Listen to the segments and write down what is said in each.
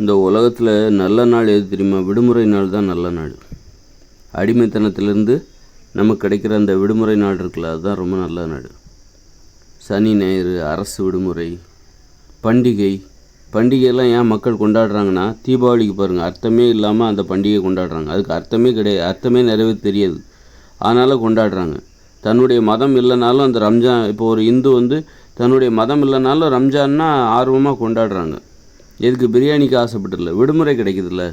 இந்த உலகத்தில் நல்ல நாள் எது தெரியுமா? விடுமுறை நாள் தான் நல்ல நாள். அடிமைத்தனத்திலேருந்து நமக்கு கிடைக்கிற அந்த விடுமுறை நாள் இருக்குல்ல, அதுதான் ரொம்ப நல்ல நாள். சனி ஞாயிறு, அரசு விடுமுறை, பண்டிகையெல்லாம் ஏன் மக்கள் கொண்டாடுறாங்கன்னா, தீபாவளிக்கு பாருங்கள், அர்த்தமே இல்லாமல் அந்த பண்டிகை கொண்டாடுறாங்க. அதுக்கு அர்த்தமே கிடையாது, அர்த்தமே நிறைவே தெரியாது, அதனால் கொண்டாடுறாங்க. தன்னுடைய மதம் இல்லைனாலும் அந்த ரம்ஜான், இப்போ ஒரு இந்து தன்னுடைய மதம் இல்லைனாலும் ரம்ஜான்னா ஆர்வமாக கொண்டாடுறாங்க. எதுக்கு? பிரியாணிக்கு ஆசைப்பட்டுல, விடுமுறை கிடைக்குதுல்ல.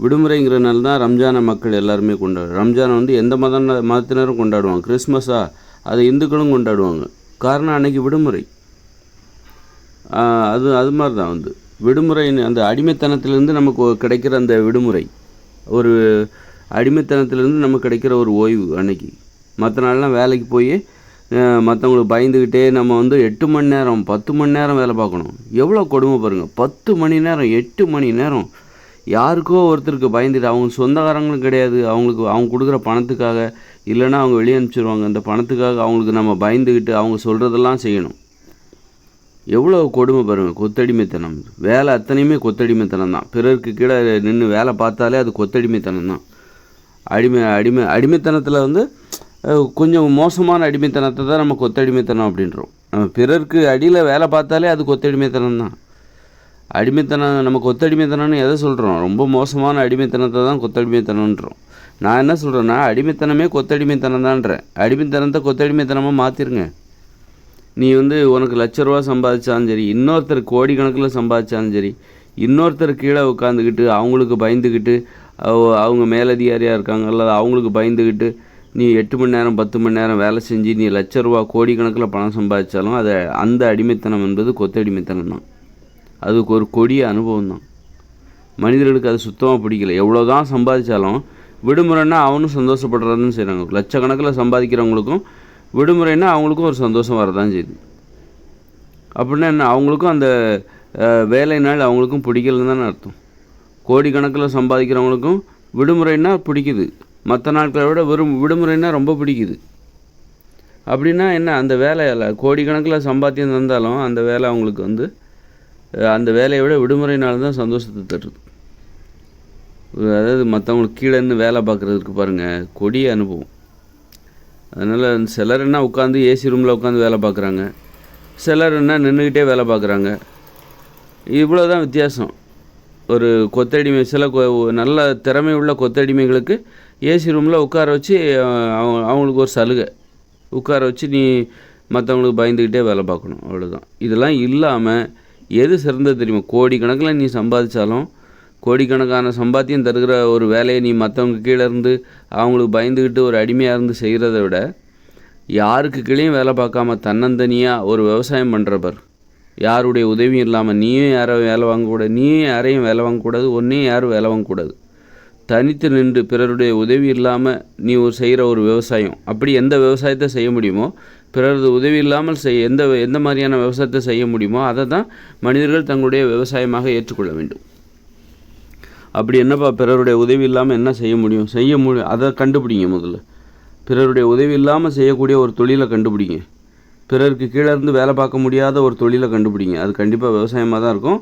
விடுமுறைங்கிறனால தான் ரம்ஜானை மக்கள் எல்லாருமே கொண்டாடுறாங்க. ரம்ஜானை எந்த மதத்தினரும் கொண்டாடுவாங்க. கிறிஸ்மஸாக அதை இந்துக்களும் கொண்டாடுவாங்க. காரணம் அன்றைக்கி விடுமுறை. அது மாதிரி தான் விடுமுறை. அந்த அடிமைத்தனத்திலேருந்து நமக்கு கிடைக்கிற அந்த விடுமுறை, ஒரு அடிமைத்தனத்திலேருந்து நமக்கு கிடைக்கிற ஒரு ஓய்வு. அன்னைக்கு மற்ற நாள்லாம் வேலைக்கு போய் மற்றவங்களுக்கு பயந்துக்கிட்டே நம்ம 8 மணி நேரம் 10 மணி நேரம் வேலை பார்க்கணும். எவ்வளோ கொடுமை பாருங்கள். 10 மணி நேரம் 8 மணி நேரம் யாருக்கோ ஒருத்தருக்கு பயந்துட்டு, அவங்க சொந்தக்காரங்களும் கிடையாது, அவங்க கொடுக்குற பணத்துக்காக, இல்லைன்னா அவங்க வெளியே அனுப்பிச்சிடுவாங்க. அந்த பணத்துக்காக அவங்களுக்கு நம்ம பயந்துக்கிட்டு அவங்க சொல்கிறதெல்லாம் செய்யணும். எவ்வளோ கொடுமை பாருங்கள். கொத்தடிமைத்தனம். வேலை அத்தனையுமே கொத்தடிமைத்தனம் தான். பிறருக்கு கீழே நின்று வேலை பார்த்தாலே அது கொத்தடிமைத்தனம் தான். அடிமைத்தனத்தில் கொஞ்சம் மோசமான அடிமைத்தனத்தை தான் நம்ம கொத்தடிமைத்தனம் அப்படின்றோம். நம்ம பிறருக்கு அடியில் வேலை பார்த்தாலே அது கொத்தடிமைத்தனம் தான். அடிமைத்தனம், நம்ம கொத்தடிமைத்தனம்னு எதை சொல்கிறோம்? ரொம்ப மோசமான அடிமைத்தனத்தை தான் கொத்தடிமைத்தனன்றோம். நான் என்ன சொல்கிறேன்னா, அடிமைத்தனமே கொத்தடிமைத்தனம் தான்றேன். அடிமைத்தனத்தை கொத்தடிமைத்தனமாக மாற்றிருங்க. நீ உனக்கு லட்ச ரூபா சம்பாதிச்சாலும் சரி, இன்னொருத்தர் கோடிக்கணக்கில் சம்பாதிச்சாலும் சரி, இன்னொருத்தர் கீழே உட்காந்துக்கிட்டு அவங்களுக்கு பயந்துக்கிட்டு, அவங்க மேலதிகாரியாக இருக்காங்க அல்லது அவங்களுக்கு பயந்துக்கிட்டு நீ 8 மணி நேரம் 10 மணி நேரம் வேலை செஞ்சு நீ லட்ச ரூபா கோடிக்கணக்கில் பணம் சம்பாதிச்சாலும் அந்த அடிமைத்தனம் என்பது கொத்தடிமைத்தனம் தான். அதுக்கு ஒரு கொடிய அனுபவம் தான். மனிதர்களுக்கு அது சுத்தமாக பிடிக்கல. எவ்வளோ தான் சம்பாதிச்சாலும் விடுமுறைன்னா அவனும் சந்தோஷப்படுறதுன்னு செய்கிறாங்க. லட்சக்கணக்கில் சம்பாதிக்கிறவங்களுக்கும் விடுமுறைன்னா அவங்களுக்கும் ஒரு சந்தோஷம் வரதான் செய்யுது. அப்படின்னா என்ன? அவங்களுக்கும் அந்த வேலை நாள் அவங்களுக்கும் பிடிக்கலன்னு தானே அர்த்தம். கோடிக்கணக்கில் சம்பாதிக்கிறவங்களுக்கும் விடுமுறைன்னா பிடிக்குது. மற்ற நாட்களை விட விடுமுறைன்னா ரொம்ப பிடிக்குது. அப்படின்னா என்ன? அந்த வேலையில் கோடிக்கணக்கில் சம்பாத்தியம் தந்தாலும் அந்த வேலை அவங்களுக்கு அந்த வேலையை விட விடுமுறை நாள் தான் சந்தோஷத்தை தருது. அதாவது மற்றவங்களுக்கு கீழே இருந்து வேலை பார்க்குறதுக்கு பாருங்கள், கொடிய அனுபவம். அதனால் சிலர் என்ன உட்காந்து ஏசி ரூமில் உட்காந்து வேலை பார்க்குறாங்க, சிலர் என்ன நின்றுக்கிட்டே வேலை பார்க்குறாங்க. இவ்வளோ தான் வித்தியாசம். ஒரு கொத்தடிமை, சில நல்ல திறமை உள்ள கொத்தடிமைகளுக்கு ஏசி ரூமில் உட்கார வச்சு அவங்களுக்கு ஒரு சலுகை, உட்கார வச்சு நீ மற்றவங்களுக்கு பயந்துக்கிட்டே வேலை பார்க்கணும், அவ்வளோதான். இதெல்லாம் இல்லாமல் எது சிறந்தது தெரியுமா? கோடிக்கணக்கில் நீ சம்பாதிச்சாலும், கோடிக்கணக்கான சம்பாத்தியம் தருகிற ஒரு வேலையை நீ மற்றவங்க கீழே இருந்து அவங்களுக்கு பயந்துக்கிட்டு ஒரு அடிமையாக இருந்து செய்கிறத விட, யாருக்கு கீழேயும் வேலை பார்க்காம தன்னந்தனியாக ஒரு விவசாயம் பண்ணுறவர், யாருடைய உதவியும் இல்லாமல், நீயும் யாரையும் வேலை வாங்கக்கூடாது, நீயும் யாரையும் வேலை வாங்கக்கூடாது, ஒன்றையும் யாரும் வேலை வாங்கக்கூடாது, தனித்து நின்று பிறருடைய உதவி இல்லாமல் நீ செய்கிற ஒரு விவசாயம், அப்படி எந்த விவசாயத்தை செய்ய முடியுமோ, பிறரது உதவி இல்லாமல் எந்த மாதிரியான விவசாயத்தை செய்ய முடியுமோ அதை தான் மனிதர்கள் தங்களுடைய விவசாயமாக ஏற்றுக்கொள்ள வேண்டும். அப்படி என்னப்பா பிறருடைய உதவி இல்லாமல் என்ன செய்ய முடியும்? அதை கண்டுபிடிங்க. முதல்ல பிறருடைய உதவி இல்லாமல் செய்யக்கூடிய ஒரு தொழிலை கண்டுபிடிங்க. பிறருக்கு கீழே இருந்து வேலை பார்க்க முடியாத ஒரு தொழிலை கண்டுபிடிங்க. அது கண்டிப்பாக விவசாயமாக தான் இருக்கும்.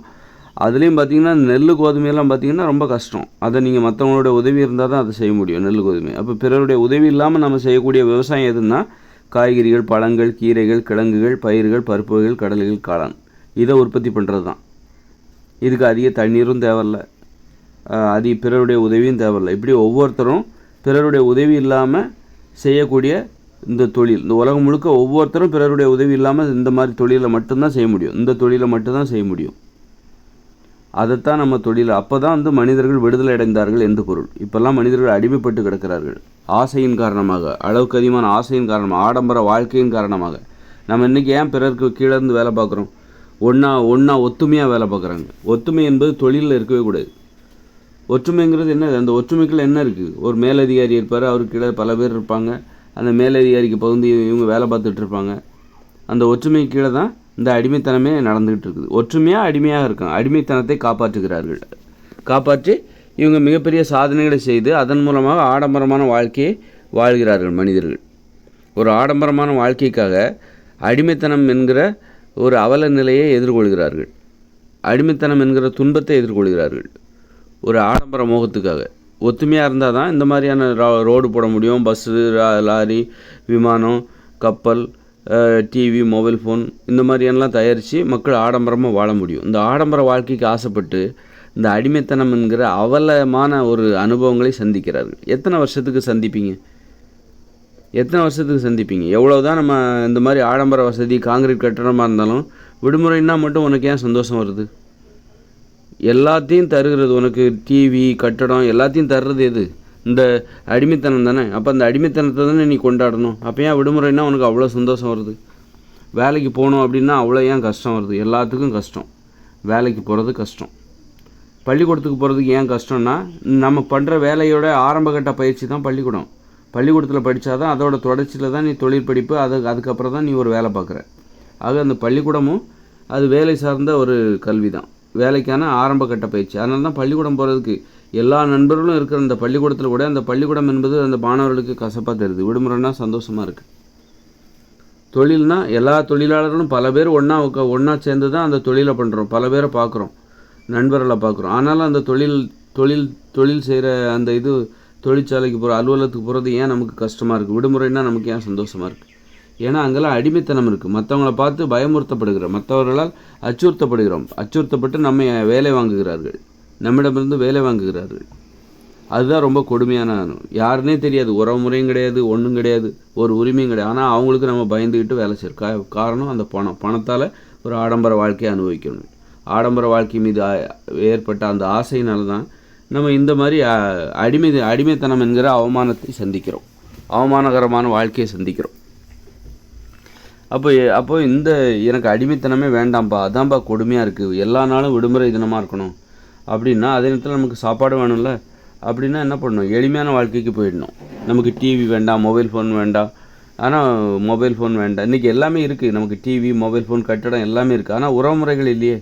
அதுலேயும் பார்த்திங்கன்னா நெல் கோதுமையெல்லாம் பார்த்திங்கன்னா ரொம்ப கஷ்டம். அதை நீங்கள் மற்றவங்களோட உதவி இருந்தால் தான் அதை செய்ய முடியும், நெல் கோதுமை. அப்போ பிறருடைய உதவி இல்லாமல் நம்ம செய்யக்கூடிய விவசாயம் எதுன்னா, காய்கறிகள், பழங்கள், கீரைகள், கிழங்குகள், பயிர்கள், பருப்புகள், கடலைகள், காளான், இதை உற்பத்தி பண்ணுறது தான். இதுக்கு அதிக தண்ணீரும் தேவையில்லை, பிறருடைய உதவியும் தேவையில்லை. இப்படி ஒவ்வொருத்தரும் பிறருடைய உதவி இல்லாமல் செய்யக்கூடிய இந்த தொழில், இந்த உலகம் முழுக்க ஒவ்வொருத்தரும் பிறருடைய உதவி இல்லாமல் இந்த மாதிரி தொழிலை மட்டும்தான் செய்ய முடியும். இந்த தொழிலை மட்டும்தான் செய்ய முடியும். அதைத்தான் நம்ம தொழில். அப்போ தான் மனிதர்கள் விடுதலை அடைந்தார்கள் என்று பொருள். இப்போல்லாம் மனிதர்கள் அடிமைப்பட்டு கிடக்கிறார்கள். ஆசையின் காரணமாக, அளவுக்கு அதிகமான ஆசையின் காரணமாக, ஆடம்பர வாழ்க்கையின் காரணமாக. நம்ம இன்றைக்கி ஏன் பிறருக்கு கீழே இருந்து வேலை பார்க்குறோம்? ஒன்றா ஒத்துமையாக வேலை பார்க்குறாங்க. ஒத்துமை என்பது தொழிலில் இருக்கவே கூடாது. ஒற்றுமைங்கிறது என்ன? அந்த ஒற்றுமைக்குள்ள என்ன இருக்குது? ஒரு மேலதிகாரி இருப்பார், அவருக்கு கீழே பல பேர் இருப்பாங்க. அந்த மேலதிகாரிக்கு பகுந்து இவங்க வேலை பார்த்துட்டு இருப்பாங்க. அந்த ஒற்றுமைக்கு கீழே தான் இந்த அடிமைத்தனமே நடந்துகிட்டு இருக்குது. ஒற்றுமையாக அடிமையாக இருக்காங்க. அடிமைத்தனத்தை காப்பாற்றி இவங்க மிகப்பெரிய சாதனைகளை செய்து அதன் மூலமாக ஆடம்பரமான வாழ்க்கையை வாழ்கிறார்கள் மனிதர்கள். ஒரு ஆடம்பரமான வாழ்க்கைக்காக அடிமைத்தனம் என்கிற ஒரு அவல நிலையை எதிர்கொள்கிறார்கள். அடிமைத்தனம் என்கிற துன்பத்தை எதிர்கொள்கிறார்கள். ஒரு ஆடம்பர மோகத்துக்காக. ஒத்துமையாக இருந்தால் தான் இந்த மாதிரியான ரோடு போட முடியும். பஸ்ஸு, லாரி, விமானம், கப்பல், டிவி, மொபைல் ஃபோன் இந்த மாதிரியெல்லாம் தயாரித்து மக்கள் ஆடம்பரமாக வாழ முடியும். இந்த ஆடம்பர வாழ்க்கைக்கு ஆசைப்பட்டு இந்த அடிமைத்தனம் என்கிற அவலமான ஒரு அனுபவங்களை சந்திக்கிறார்கள். எத்தனை வருஷத்துக்கு சந்திப்பீங்க? எவ்வளோ தான் நம்ம இந்த மாதிரி ஆடம்பர வசதி, காங்கிரீட் கட்டணமாக இருந்தாலும் விடுமுறைன்னா மட்டும் உனக்கு ஏன் சந்தோஷம் வருது? எல்லாத்தையும் தருகிறது உனக்கு டிவி, கட்டடம் எல்லாத்தையும் தர்றது எது? இந்த அடிமைத்தனம் தானே. அப்போ அந்த அடிமைத்தனத்தை தானே நீ கொண்டாடணும். அப்போ ஏன் விடுமுறைன்னா உனக்கு அவ்வளோ சந்தோஷம் வருது? வேலைக்கு போகணும் அப்படின்னா அவ்வளோ ஏன் கஷ்டம் வருது? எல்லாத்துக்கும் கஷ்டம். வேலைக்கு போகிறது கஷ்டம். பள்ளிக்கூடத்துக்கு போகிறதுக்கு ஏன் கஷ்டம்னா, நம்ம பண்ணுற வேலையோட ஆரம்பகட்ட பயிற்சி தான் பள்ளிக்கூடம். பள்ளிக்கூடத்தில் படித்தா தான் அதோட தொடர்ச்சியில் தான் நீ தொழில் படிப்பு, அதுக்கப்புறம் தான் நீ ஒரு வேலை பார்க்குற. ஆக அந்த பள்ளிக்கூடமும் அது வேலை சார்ந்த ஒரு கல்வி தான், வேலைக்கான ஆரம்ப கட்ட பயிற்சி. அதனால தான் பள்ளிக்கூடம் போகிறதுக்கு எல்லா நண்பர்களும் இருக்கிற இந்த பள்ளிக்கூடத்தில் கூட அந்த பள்ளிக்கூடம் என்பது அந்த மாணவர்களுக்கு கசப்பாக தெரியுது. விடுமுறைனா சந்தோஷமாக இருக்குது. தொழில்னா எல்லா தொழிலாளர்களும் பல பேர் ஒன்றா சேர்ந்து தான் அந்த தொழிலை பண்ணுறோம். பல பேரை பார்க்குறோம், நண்பர்களை பார்க்குறோம். ஆனாலும் அந்த தொழில் செய்கிற அந்த தொழிற்சாலைக்கு போகிற, அலுவலகத்துக்கு போகிறது ஏன் நமக்கு கஷ்டமாக இருக்குது? விடுமுறைன்னா நமக்கு ஏன் சந்தோஷமாக இருக்குது? ஏன்னா அங்கெல்லாம் அடிமைத்தனம் இருக்குது. மற்றவங்களை பார்த்து பயமுறுத்தப்படுகிறோம், மற்றவர்களால் அச்சுறுத்தப்பட்டு நம்ம வேலை வாங்குகிறார்கள், நம்மிடமிருந்து வேலை வாங்குகிறார்கள். அதுதான் ரொம்ப கொடுமையான. யாருன்னே தெரியாது, உறவு முறையும் கிடையாது, ஒன்றும் கிடையாது, ஒரு உரிமையும் கிடையாது. ஆனால் அவங்களுக்கு நம்ம பயந்துக்கிட்டு வேலை செய்யறோம். காரணம் அந்த பணத்தால் ஒரு ஆடம்பர வாழ்க்கையை அனுபவிக்கணும். ஆடம்பர வாழ்க்கை மீது ஏற்பட்ட அந்த ஆசையினால தான் நம்ம இந்த மாதிரி அடிமைத்தனம் என்கிற அவமானகரமான வாழ்க்கையை சந்திக்கிறோம். அப்போ எனக்கு அடிமைத்தனமே வேண்டாம்ப்பா, அதான்ப்பா கொடுமையாக இருக்குது, எல்லா நாளும் விடுமுறை தினமாக இருக்கணும் அப்படின்னா அதே நேரத்தில் நமக்கு சாப்பாடு வேணும்ல. அப்படின்னா என்ன பண்ணணும்? எளிமையான வாழ்க்கைக்கு போயிடணும். நமக்கு டிவி வேண்டாம், மொபைல் ஃபோன் வேண்டாம். ஆனால் மொபைல் ஃபோன் வேண்டாம், இன்றைக்கி எல்லாமே இருக்குது. நமக்கு டிவி, மொபைல் ஃபோன், கட்டடம் எல்லாமே இருக்குது. ஆனால் உறவுமுறைகள் இல்லையே.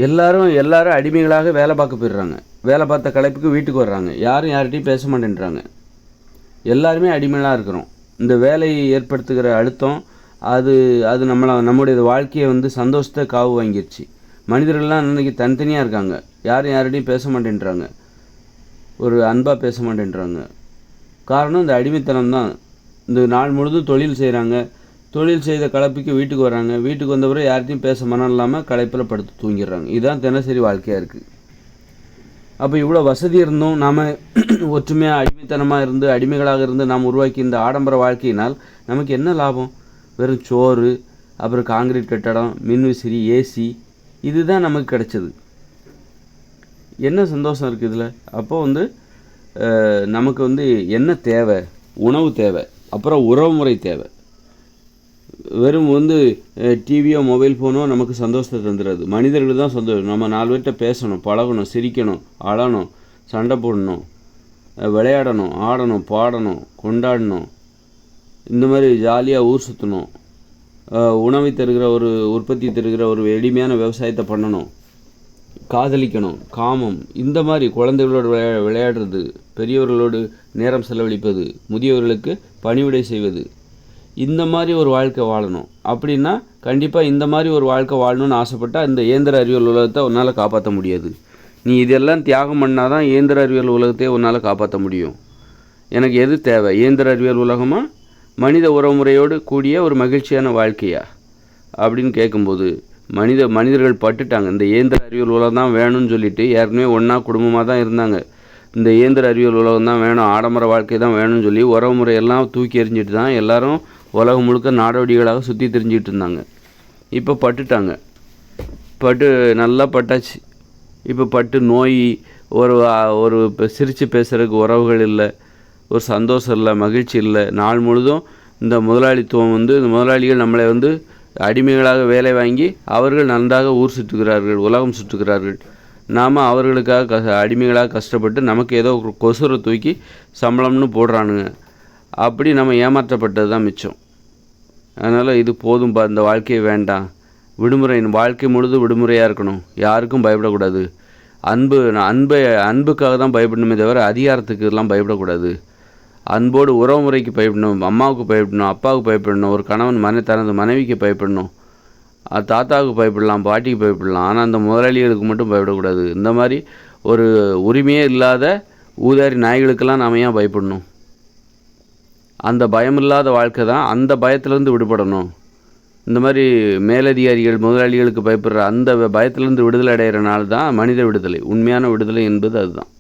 எல்லாரும் அடிமைகளாக வேலை பார்க்க போயிடுறாங்க. வேலை பார்த்த களைப்புக்கு வீட்டுக்கு வர்றாங்க. யாரும் யார்கிட்டையும் பேச மாட்டேன்றாங்க. எல்லாருமே அடிமைகளாக இருக்கிறோம். இந்த வேலையை ஏற்படுத்துகிற அழுத்தம் அது நம்முடைய வாழ்க்கையை சந்தோஷத்தை காவு வாங்கிடுச்சு. மனிதர்கள்லாம் இன்றைக்கி தனித்தனியாக இருக்காங்க. யார்கிட்டையும் பேச மாட்டேன்றாங்க, ஒரு அன்பாக பேச மாட்டேன்றாங்க. காரணம் இந்த அடிமைத்தனம் தான். இந்த நாள் முழுதும் தொழில் செய்கிறாங்க, தொழில் செய்த களைப்புக்கு வீட்டுக்கு வராங்க. வீட்டுக்கு வந்த பிறகு யார்கிட்டையும் பேச மனம் இல்லாமல் களைப்பில் படுத்து தூங்கிடுறாங்க. இதுதான் தினசரி வாழ்க்கையாக இருக்குது. அப்போ இவ்வளோ வசதி இருந்தும் நாம் ஒற்றுமையாக அடிமைத்தனமாக இருந்து அடிமைகளாக இருந்து நாம் உருவாக்கி இந்த ஆடம்பர வாழ்க்கையினால் நமக்கு என்ன லாபம்? வெறும் சோறு, அப்புறம் காங்கிரீட் கட்டடம், மின்விசிறி, ஏசி, இதுதான் நமக்கு கிடைச்சது. என்ன சந்தோஷம் இருக்குது இதில்? அப்போது நமக்கு என்ன தேவை? உணவு தேவை, அப்புறம் உறவுமுறை தேவை. வெறும் டிவியோ மொபைல் ஃபோனோ நமக்கு சந்தோஷத்தை தந்துடுறது. மனிதர்கள் தான் சந்தோஷம். நம்ம 4 பேர்கிட்ட பேசணும், பழகணும், சிரிக்கணும், அழணும், சண்டை போடணும், விளையாடணும், ஆடணும், பாடணும், கொண்டாடணும், இந்த மாதிரி ஜாலியாக ஊர் சுற்றணும், உணவை தருகிற ஒரு உற்பத்தி தருகிற ஒரு எளிமையான விவசாயத்தை பண்ணணும், காதலிக்கணும், காமம், இந்த மாதிரி குழந்தைகளோடு விளையாடுறது, பெரியவர்களோடு நேரம் செலவழிப்பது, முதியவர்களுக்கு பணிவிடை செய்வது, இந்த மாதிரி ஒரு வாழ்க்கை வாழணும். அப்படின்னா கண்டிப்பாக இந்த மாதிரி ஒரு வாழ்க்கை வாழணும்னு ஆசைப்பட்டால் இந்த இயந்திர அறிவியல் உலகத்தை உன்னால் காப்பாற்ற முடியாது. நீ இதெல்லாம் தியாகம் பண்ணால் தான் இயந்திர அறிவியல் உலகத்தையே உன்னால் காப்பாற்ற முடியும். எனக்கு எது தேவை? இயந்திர அறிவியல் உலகமா, மனித உறவுமுறையோடு கூடிய ஒரு மகிழ்ச்சியான வாழ்க்கையா அப்படின்னு கேட்கும்போது மனிதர்கள் பட்டுட்டாங்க. இந்த இயந்திர அறிவியல் உலகம் தான் வேணும்னு சொல்லிட்டு ஏற்கனவே ஒன்றா குடும்பமாக தான் இருந்தாங்க. இந்த இயந்திர அறிவியல் உலகம் தான் வேணும், ஆடம்பர வாழ்க்கை தான் வேணும்னு சொல்லி உறவுமுறையெல்லாம் தூக்கி எறிஞ்சிட்டு தான் எல்லாரும் உலகம் முழுக்க நாடோடிகளாக சுற்றி தெரிஞ்சிக்கிட்டு இருந்தாங்க. இப்போ பட்டுட்டாங்க. நல்லா பட்டாச்சு. இப்போ நோய், ஒரு சிரித்து பேசுகிறதுக்கு உறவுகள் இல்லை, ஒரு சந்தோஷம் இல்லை, மகிழ்ச்சி இல்லை. நாள் முழுதும் இந்த முதலாளித்துவம் இந்த முதலாளிகள் நம்மளை அடிமைகளாக வேலை வாங்கி அவர்கள் நன்றாக ஊர் சுற்றுகிறார்கள், உலகம் சுற்றுகிறார்கள். நாம் அவர்களுக்காக அடிமைகளாக கஷ்டப்பட்டு நமக்கு ஏதோ கொசுரை தூக்கி சம்பளம்னு போடுறானுங்க. அப்படி நம்ம ஏமாற்றப்பட்டது தான் மிச்சம். அதனால் இது போதும்பா, இந்த வாழ்க்கையை வேண்டாம். வாழ்க்கை முழுதும் விடுமுறையாக இருக்கணும், யாருக்கும் பயப்படக்கூடாது. அன்புக்காக தான் பயப்படணுமே தவிர அதிகாரத்துக்கு எல்லாம் பயப்படக்கூடாது. அன்போடு உறவுமுறைக்கு பயப்படணும், அம்மாவுக்கு பயப்படணும், அப்பாவுக்கு பயப்படணும், ஒரு கணவன் தனது மனைவிக்கு பயப்படணும், தாத்தாவுக்கு பயப்படலாம், பாட்டிக்கு பயப்படலாம், ஆனால் அந்த முதலாளிகளுக்கு மட்டும் பயப்படக்கூடாது. இந்த மாதிரி ஒரு உரிமையே இல்லாத ஊதாரி நாய்களுக்கெல்லாம் நாம் ஏன் பயப்படணும்? அந்த பயமில்லாத வாழ்க்கை தான், அந்த பயத்திலேருந்து விடுபடணும். இந்த மாதிரி மேலதிகாரிகள் முதலாளிகளுக்கு பயப்படுற அந்த பயத்திலேருந்து விடுதலை அடைகிறனால தான் மனித விடுதலை, உண்மையான விடுதலை என்பது அதுதான்.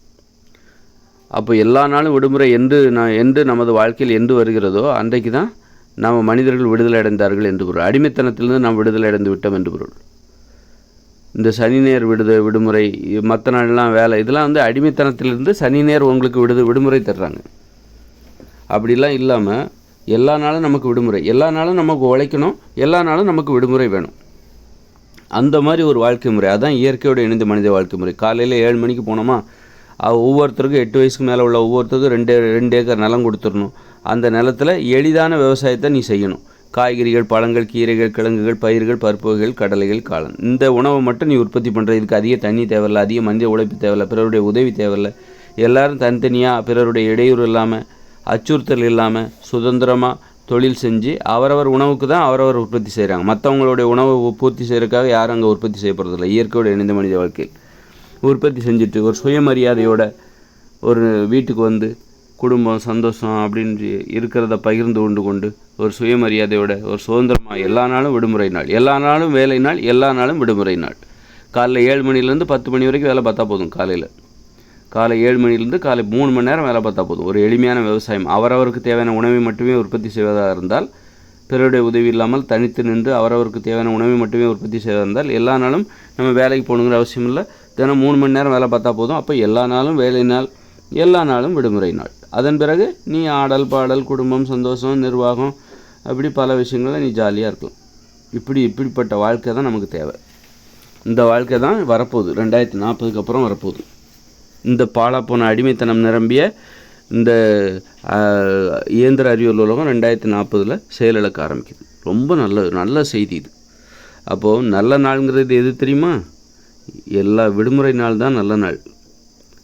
அப்போ எல்லா நாளும் விடுமுறை என்று நமது வாழ்க்கையில் என்று வருகிறதோ அன்றைக்கு தான் நாம் மனிதர்கள் விடுதலை அடைந்தார்கள் என்று பொருள். அடிமைத்தனத்திலிருந்து நாம் விடுதலை அடைந்து விட்டோம் என்று பொருள். இந்த சனி நேர் விடுமுறை, மற்ற நாள்லாம் வேலை, இதெல்லாம் வந்து அடிமைத்தனத்திலிருந்து சனி நேர் உங்களுக்கு விடுமுறை தர்றாங்க. அப்படிலாம் இல்லாமல் எல்லா நாளும் நமக்கு விடுமுறை, எல்லா நாளும் நமக்கு உழைக்கணும், எல்லா நாளும் நமக்கு விடுமுறை வேணும். அந்த மாதிரி ஒரு வாழ்க்கை முறை, அதுதான் இயற்கையோடு இணைந்த மனித வாழ்க்கை முறை. காலையில் 7 மணிக்கு போனோமா, ஒவ்வொருத்தருக்கும் 8 வயசுக்கு மேலே உள்ள ஒவ்வொருத்தருக்கும் 2 ஏக்கர் நிலம் கொடுத்துடணும். அந்த நிலத்தில் எளிதான விவசாயத்தை நீ செய்யணும். காய்கறிகள், பழங்கள், கீரைகள், கிழங்குகள், பயிர்கள், பருப்பு வகைகள், கடலைகள், காளான், இந்த உணவை மட்டும் நீ உற்பத்தி பண்ணுற. இதுக்கு அதிக தண்ணி தேவையில்லை, அதிக மனித உழைப்பு தேவையில்லை, பிறருடைய உதவி தேவையில்லை. எல்லோரும் தனித்தனியாக பிறருடைய இடையூறு இல்லாமல், அச்சுறுத்தல் இல்லாமல், சுதந்திரமாக தொழில் செஞ்சு அவரவர் உணவுக்கு தான் அவரவர் உற்பத்தி செய்கிறாங்க. மற்றவங்களுடைய உணவை பூர்த்தி செய்கிறதுக்காக யாரும் அங்கே உற்பத்தி செய்யப்படுறதில்லை. இயற்கையோடு இணைந்த மனித வாழ்க்கையில் உற்பத்தி செஞ்சுட்டு ஒரு சுயமரியாதையோட ஒரு வீட்டுக்கு வந்து குடும்பம் சந்தோஷம் அப்படின்னு இருக்கிறத பகிர்ந்து கொண்டு ஒரு சுயமரியாதையோட ஒரு சுதந்திரமாக எல்லா நாளும் விடுமுறை நாள், எல்லா நாளும் வேலை நாள், எல்லா நாளும் விடுமுறை நாள். காலைல 7 மணிலேருந்து 10 மணி வரைக்கும் வேலை பார்த்தா போதும். காலை 7 மணிலேருந்து காலை 3 மணி நேரம் வேலை பார்த்தா போதும். ஒரு எளிமையான விவசாயம், அவரவருக்கு தேவையான உணவை மட்டுமே உற்பத்தி செய்வதாக இருந்தால், பிறருடைய உதவி இல்லாமல் தனித்து நின்று அவரவருக்கு தேவையான உணவை மட்டுமே உற்பத்தி செய்வதாக இருந்தால், எல்லா நாளும் நம்ம வேலைக்கு போகணுங்கிற அவசியம் இல்லை. தினம் 3 மணி நேரம் வேலை பார்த்தா போதும். அப்போ எல்லா நாளும் வேலை நாள், எல்லா நாளும் விடுமுறை நாள். அதன் பிறகு நீ ஆடல் பாடல், குடும்பம், சந்தோஷம், நிர்வாகம், அப்படி பல விஷயங்களில் நீ ஜாலியாக இருக்கலாம். இப்படிப்பட்ட வாழ்க்கை தான் நமக்கு தேவை. இந்த வாழ்க்கை தான் வரப்போகுது, 2040க்கு அப்புறம் வரப்போகுது. இந்த பாழாப்போன அடிமைத்தனம் நிரம்பிய இந்த இயந்திர அறிவியல் உலகம் 2040 செயலிழக்க ஆரம்பிக்குது. ரொம்ப நல்ல செய்தி இது. அப்போது நல்ல நாளுங்கிறது எது தெரியுமா? எல்லா விடுமுறை நாள் தான் நல்ல நாள்.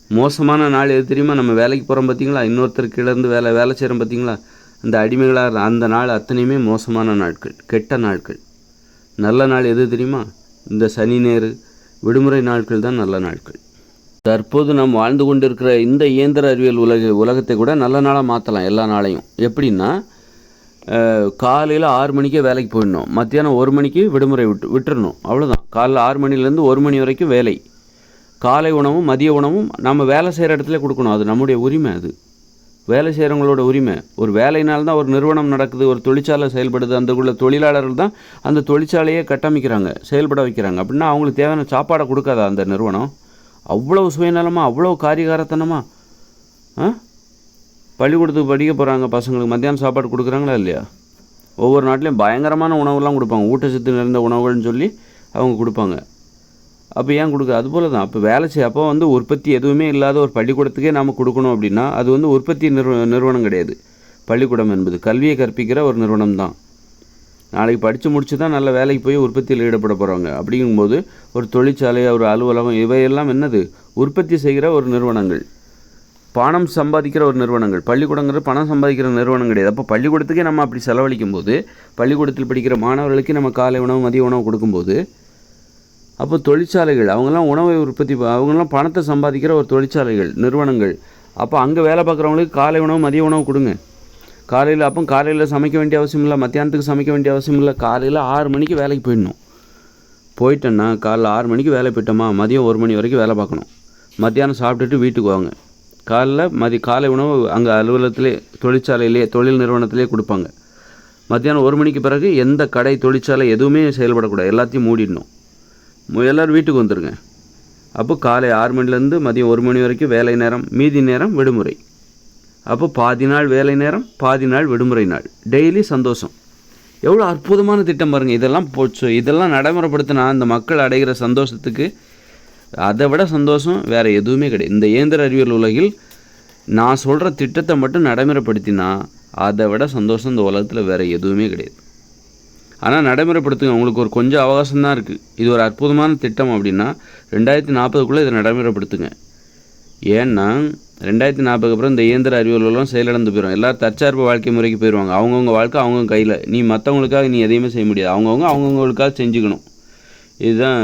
மோசமான நாள் எது தெரியுமா? நம்ம வேலைக்கு போகிறோம் பார்த்தீங்களா, இன்னொருத்தருக்கு கீழேருந்து வேலை செய்கிறோம் பார்த்தீங்களா, அந்த அடிமைகளாக அந்த நாள் அத்தனையுமே மோசமான நாட்கள், கெட்ட நாட்கள். நல்ல நாள் எது தெரியுமா? இந்த சனி நேர் விடுமுறை நாட்கள் தான் நல்ல நாட்கள். தற்போது நாம் வாழ்ந்து கொண்டிருக்கிற இந்த இயந்திர அறிவியல் உலகத்தை கூட நல்ல நாளாக மாற்றலாம். எல்லா நாளையும் எப்படின்னா, காலையில் 6 மணிக்கே வேலைக்கு போயிடணும், மத்தியானம் 1 மணிக்கு விடுமுறை விட்டுறணும். அவ்வளோதான். காலையில் 6 மணிலேருந்து 1 மணி வரைக்கும் வேலை. காலை உணவும் மதிய உணவும் நம்ம வேலை செய்கிற இடத்துல கொடுக்கணும். அது நம்முடைய உரிமை. அது வேலை செய்கிறவங்களோட உரிமை. ஒரு வேலையினால் தான் ஒரு நிறுவனம் நடக்குது, ஒரு தொழிற்சாலை செயல்படுது. அந்த தொழிலாளர்கள் தான் அந்த தொழிற்சாலையை கட்டமைக்கிறாங்க, செயல்பட வைக்கிறாங்க. அப்படின்னா அவங்களுக்கு தேவையான சாப்பாடை கொடுக்காதா அந்த நிறுவனம்? அவ்வளோ சுயநலமாக, அவ்வளோ காரிகாரத்தனமாக பள்ளிக்கூடத்துக்கு படிக்க போகிறாங்க பசங்களுக்கு மத்தியானம் சாப்பாடு கொடுக்குறாங்களா இல்லையா? ஒவ்வொரு நாட்டிலையும் பயங்கரமான உணவுலாம் கொடுப்பாங்க, ஊட்டச்சத்து நிறைந்த உணவுகள்னு சொல்லி அவங்க கொடுப்பாங்க. அப்போ ஏன் கொடுக்க? அதுபோல் தான். அப்போ வேலை அப்போ வந்து உற்பத்தி எதுவுமே இல்லாத ஒரு பள்ளிக்கூடத்துக்கே நாம் கொடுக்கணும் அப்படின்னா அது வந்து உற்பத்தி நிறுவனம் கிடையாது. பள்ளிக்கூடம் என்பது கல்வியை கற்பிக்கிற ஒரு நிறுவனம் தான். நாளைக்கு படித்து முடிச்சு தான் நல்ல வேலைக்கு போய் உற்பத்தியில் ஈடுபட போகிறாங்க. அப்படிங்கும்போது ஒரு தொழிற்சாலை, ஒரு அலுவலகம், இவையெல்லாம் என்னது? உற்பத்தி செய்கிற ஒரு நிறுவனங்கள், பணம் சம்பாதிக்கிற ஒரு நிறுவனங்கள். பள்ளிக்கூடங்கிறது பணம் சம்பாதிக்கிற நிறுவனம் கிடையாது. அப்போ பள்ளிக்கூடத்துக்கே நம்ம அப்படி செலவழிக்கும் போது, பள்ளிக்கூடத்தில் படிக்கிற மாணவர்களுக்கு நம்ம காலை உணவு மதிய உணவு கொடுக்கும்போது, அப்போ தொழிற்சாலைகள் அவங்கெல்லாம் உணவை உற்பத்தி, அவங்கெல்லாம் பணத்தை சம்பாதிக்கிற ஒரு தொழிற்சாலைகள், நிறுவனங்கள். அப்போ அங்கே வேலை பார்க்குறவங்களுக்கு காலை உணவு மதிய உணவு கொடுங்க. காலையில் சமைக்க வேண்டிய அவசியம் இல்லை, மத்தியானத்துக்கு சமைக்க வேண்டிய அவசியம் இல்லை. காலையில் 6 மணிக்கு வேலைக்கு போயிடணும். போயிட்டேன்னா காலைல 6 மணிக்கு வேலை போயிட்டோமா, மதியம் 1 மணி வரைக்கும் வேலை பார்க்கணும். மத்தியானம் சாப்பிட்டுட்டு வீட்டுக்கு வாங்க. காலை உணவு அங்கே அலுவலகத்திலே, தொழிற்சாலையிலே, தொழில் நிறுவனத்திலே கொடுப்பாங்க. மத்தியானம் 1 மணிக்கு பிறகு எந்த கடை, தொழிற்சாலை எதுவுமே செயல்படக்கூடாது, எல்லாத்தையும் மூடிடணும். எல்லோரும் வீட்டுக்கு வந்துடுங்க. அப்போ காலை 6 மணிலேருந்து மதியம் 1 மணி வரைக்கும் வேலை நேரம், மீதி நேரம் விடுமுறை. அப்போ பாதி நாள் வேலை நேரம், பாதி நாள் விடுமுறை நாள். டெய்லி சந்தோஷம். எவ்வளோ அற்புதமான திட்டம் பாருங்கள். இதெல்லாம் நடைமுறைப்படுத்தினா இந்த மக்கள் அடைகிற சந்தோஷத்துக்கு அதை விட சந்தோஷம் வேறு எதுவுமே கிடையாது. இந்த இயந்திர அறிவியல் உலகில் நான் சொல்கிற திட்டத்தை மட்டும் நடைமுறைப்படுத்தினா அதை விட சந்தோஷம் இந்த உலகத்தில் வேறு எதுவுமே கிடையாது. ஆனால் நடைமுறைப்படுத்துங்க, உங்களுக்கு ஒரு கொஞ்சம் அவகாசம்தான் இருக்குது. இது ஒரு அற்புதமான திட்டம் அப்படின்னா 2040க்குள்ளே இதை நடைமுறைப்படுத்துங்க. ஏன்னா 2040 அப்புறம் இந்த இயந்திர அறிவியலும் செயலிழந்து போயிடும். எல்லோரும் தற்சார்பு வாழ்க்கை முறைக்கு போயிடுவாங்க. அவங்கவுங்க வாழ்க்கை அவங்கவுங்க கையில். நீ மற்றவங்களுக்காக நீ எதையுமே செய்ய முடியாது. அவங்கவுங்களுக்காக செஞ்சுக்கணும். இதுதான்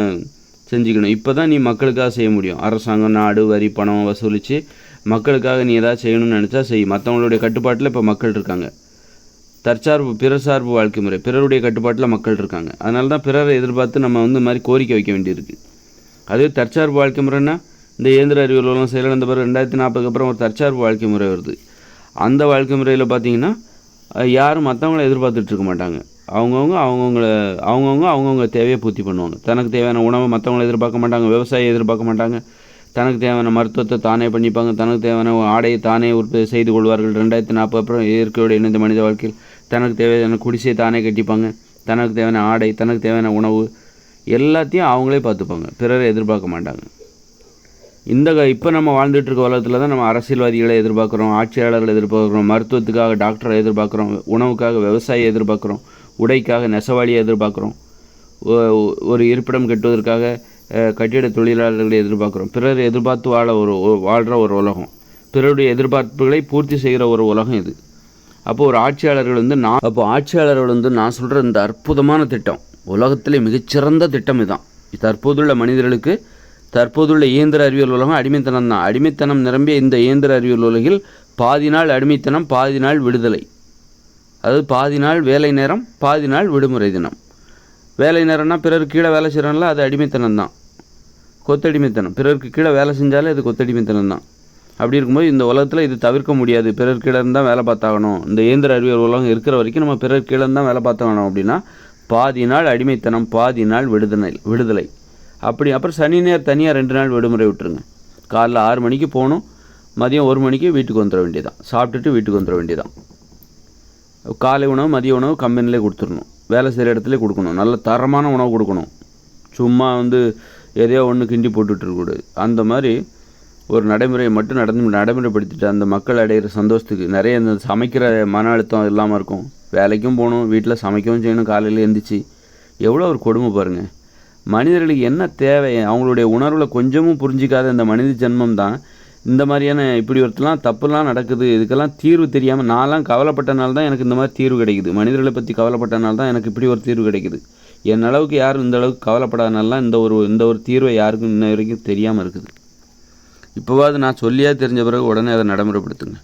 செஞ்சுக்கணும். இப்போ தான் நீ மக்களுக்காக செய்ய முடியும். அரசாங்கம், நாடு, வரி, பணம் வசூலித்து மக்களுக்காக நீ எதாவது செய்யணும்னு நினச்சா செய். மற்றவங்களுடைய கட்டுப்பாட்டில் இப்போ மக்கள் இருக்காங்க. பிறர் சார்பு வாழ்க்கை முறை, பிறருடைய கட்டுப்பாட்டில் மக்கள் இருக்காங்க. அதனால தான் பிறரை எதிர்பார்த்து நம்ம இந்த மாதிரி கோரிக்கை வைக்க வேண்டியிருக்கு. அதே தற்சார்பு வாழ்க்கை முறைன்னா இந்த இயந்திர அறிவியலும் செயலிழந்த பிறகு 2040 அப்புறம் ஒரு தற்சார்பு வாழ்க்கை முறை வருது. அந்த வாழ்க்கை முறையில் பார்த்திங்கன்னா யாரும் மற்றவங்கள எதிர்பார்த்துட்டு இருக்க மாட்டாங்க. அவங்கவுங்க தேவையை பூர்த்தி பண்ணுவாங்க. தனக்கு தேவையான உணவை மற்றவங்கள எதிர்பார்க்க மாட்டாங்க. விவசாயியை எதிர்பார்க்க மாட்டாங்க. தனக்கு தேவையான மருத்துவத்தை தானே பண்ணிப்பாங்க. தனக்கு தேவையான ஆடையை தானே உற்பத்தி செய்து கொள்வார்கள். 2040 அப்புறம் இயற்கையோடு இணைந்த மனித வாழ்க்கையில் தனக்கு தேவையான குடிசையை தானே கட்டிப்பாங்க. தனக்கு தேவையான ஆடை, தனக்கு தேவையான உணவு எல்லாத்தையும் அவங்களே பார்த்துப்பாங்க. பிறரை எதிர்பார்க்க மாட்டாங்க. இப்போ நம்ம வாழ்ந்துட்டு இருக்க உலகத்தில் தான் நம்ம அரசியல்வாதிகளை எதிர்பார்க்குறோம், ஆட்சியாளர்களை எதிர்பார்க்குறோம், மருத்துவத்துக்காக டாக்டரை எதிர்பார்க்குறோம், உணவுக்காக விவசாயியை எதிர்பார்க்குறோம், உடைக்காக நெசவாளியை எதிர்பார்க்குறோம், ஒரு இருப்பிடம் கட்டுவதற்காக கட்டிட தொழிலாளர்களை எதிர்பார்க்குறோம். பிறர் எதிர்பார்த்து வாழ்கிற ஒரு உலகம், பிறருடைய எதிர்பார்ப்புகளை பூர்த்தி செய்கிற ஒரு உலகம் இது. அப்போது ஒரு ஆட்சியாளர்கள் வந்து நான் சொல்கிற இந்த அற்புதமான திட்டம், உலகத்திலே மிகச்சிறந்த திட்டம் இதுதான். தற்போதுள்ள மனிதர்களுக்கு தற்போதுள்ள இயந்திர அறிவியல் உலகம் அடிமைத்தனம் தான். அடிமைத்தனம் நிரம்பிய இந்த இயந்திர அறிவியல் உலகில் பாதி நாள் அடிமைத்தனம், பாதி நாள் விடுதலை. அதாவது பாதி நாள் வேலை நேரம், பாதி நாள் விடுமுறை தினம். வேலை நேரம்னா பிறருக்கு கீழே வேலை செய்கிறாங்களா, அது அடிமைத்தனம் தான், கொத்தடிமைத்தனம். பிறருக்கு கீழே வேலை செஞ்சாலே அது கொத்தடிமைத்தனம் தான். அப்படி இருக்கும்போது இந்த உலகத்தில் இது தவிர்க்க முடியாது. பிறர் கீழே இருந்தால் வேலை பார்த்தாகணும். இந்த இயந்திர அறிவியல் உலகம் இருக்கிற வரைக்கும் நம்ம பிறர் கீழே இருந்தால் வேலை பார்த்தாகணும். அப்படின்னா பாதி நாள் அடிமைத்தனம், பாதி நாள் விடுதலை. அப்புறம் சனி நேர் தனியாக 2 நாள் விடுமுறை விட்டுருங்க. காலைல 6 மணிக்கு போகணும், மதியம் 1 மணிக்கு வீட்டுக்கு வந்துட வேண்டியதான். சாப்பிட்டுட்டு வீட்டுக்கு வந்துட வேண்டியதான். காலை உணவு, மதிய உணவு கம்பெனிலே கொடுத்துடணும். வேலை செய்கிற இடத்துல கொடுக்கணும். நல்ல தரமான உணவு கொடுக்கணும். சும்மா எதையோ ஒன்று கிண்டி போட்டுட்டு இருக்கக்கூடாது. அந்த மாதிரி ஒரு நடைமுறையை மட்டும் நடைமுறைப்படுத்திட்டு அந்த மக்கள் அடைகிற சந்தோஷத்துக்கு நிறைய இந்த சமைக்கிற மன அழுத்தம் இல்லாமல் இருக்கும். வேலைக்கும் போகணும், வீட்டில் சமைக்கவும் செய்யணும். காலையில் எழுந்திரிச்சு எவ்வளோ ஒரு கொடுமை பாருங்கள். மனிதர்களுக்கு என்ன தேவை, அவங்களுடைய உணர்வில் கொஞ்சமும் புரிஞ்சிக்காத இந்த மனித ஜென்மம் தான் இந்த மாதிரியான இப்படி ஒருத்தலாம் தப்புலாம் நடக்குது. இதுக்கெல்லாம் தீர்வு தெரியாமல் நான்லாம் கவலைப்பட்டனால தான் எனக்கு இந்த மாதிரி தீர்வு கிடைக்குது. மனிதர்களை பற்றி கவலைப்பட்டனால தான் எனக்கு இப்படி ஒரு தீர்வு கிடைக்குது. என் அளவுக்கு யாரும் இந்த அளவுக்கு கவலைப்படாதனால இந்த ஒரு தீர்வை யாருக்கும் இன்ன வரைக்கும் தெரியாமல் இருக்குது. இப்போவாது நான் சொல்லியா தெரிஞ்ச பிறகு உடனே அதை நடைமுறைப்படுத்துங்க.